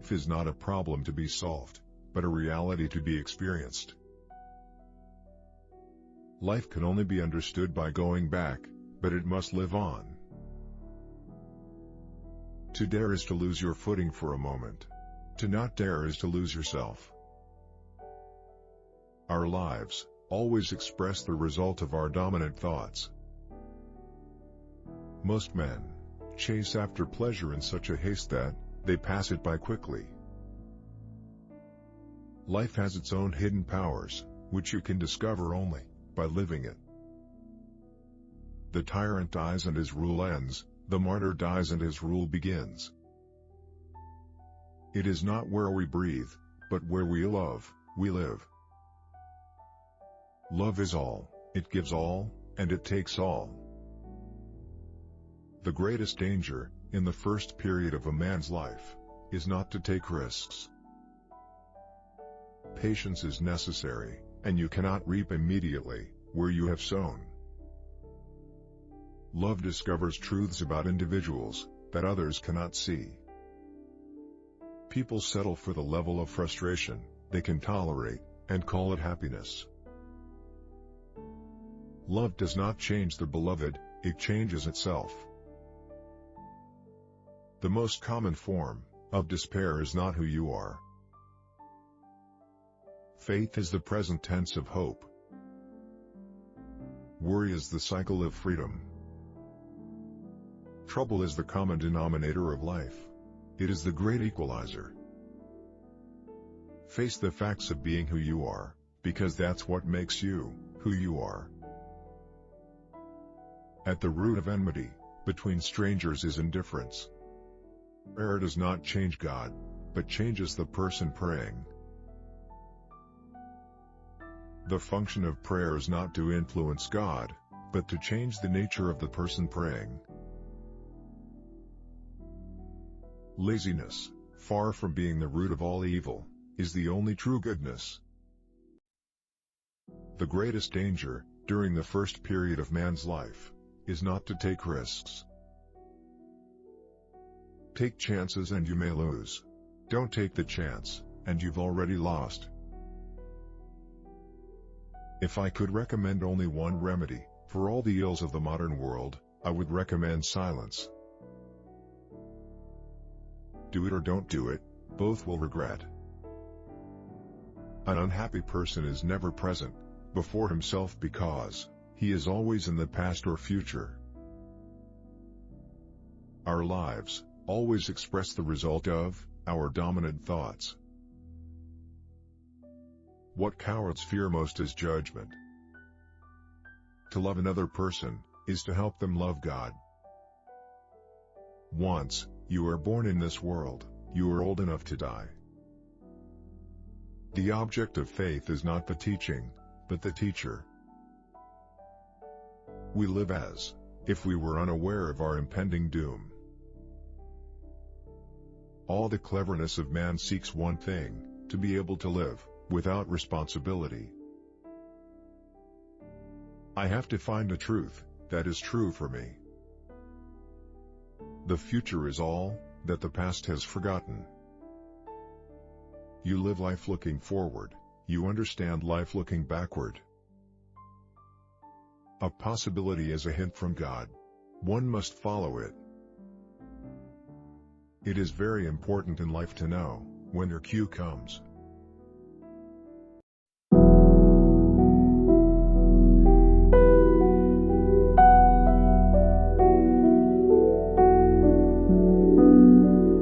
Life is not a problem to be solved, but a reality to be experienced. Life can only be understood by going back, but it must live on. To dare is to lose your footing for a moment. To not dare is to lose yourself. Our lives always express the result of our dominant thoughts. Most men chase after pleasure in such a haste that they pass it by quickly. Life has its own hidden powers, which you can discover only by living it. The tyrant dies and his rule ends, the martyr dies and his rule begins. It is not where we breathe, but where we love, we live. Love is all, it gives all, and it takes all. The greatest danger, in the first period of a man's life, is not to take risks. Patience is necessary, and you cannot reap immediately where you have sown. Love discovers truths about individuals that others cannot see. People settle for the level of frustration they can tolerate, and call it happiness. Love does not change the beloved, it changes itself. The most common form of despair is not who you are. Faith is the present tense of hope. Worry is the cycle of freedom. Trouble is the common denominator of life. It is the great equalizer. Face the facts of being who you are, because that's what makes you who you are. At the root of enmity between strangers is indifference. Prayer does not change God, but changes the person praying. The function of prayer is not to influence God, but to change the nature of the person praying. Laziness, far from being the root of all evil, is the only true goodness. The greatest danger, during the first period of man's life, is not to take risks. Take chances and you may lose. Don't take the chance, and you've already lost. If I could recommend only one remedy for all the ills of the modern world, I would recommend silence. Do it or don't do it, both will regret. An unhappy person is never present before himself because he is always in the past or future. Our lives always express the result of our dominant thoughts. What cowards fear most is judgment. To love another person is to help them love God. Once you are born in this world, you are old enough to die. The object of faith is not the teaching, but the teacher. We live as if we were unaware of our impending doom. All the cleverness of man seeks one thing, to be able to live without responsibility. I have to find a truth that is true for me. The future is all that the past has forgotten. You live life looking forward, you understand life looking backward. A possibility is a hint from God. One must follow it. It is very important in life to know when your cue comes.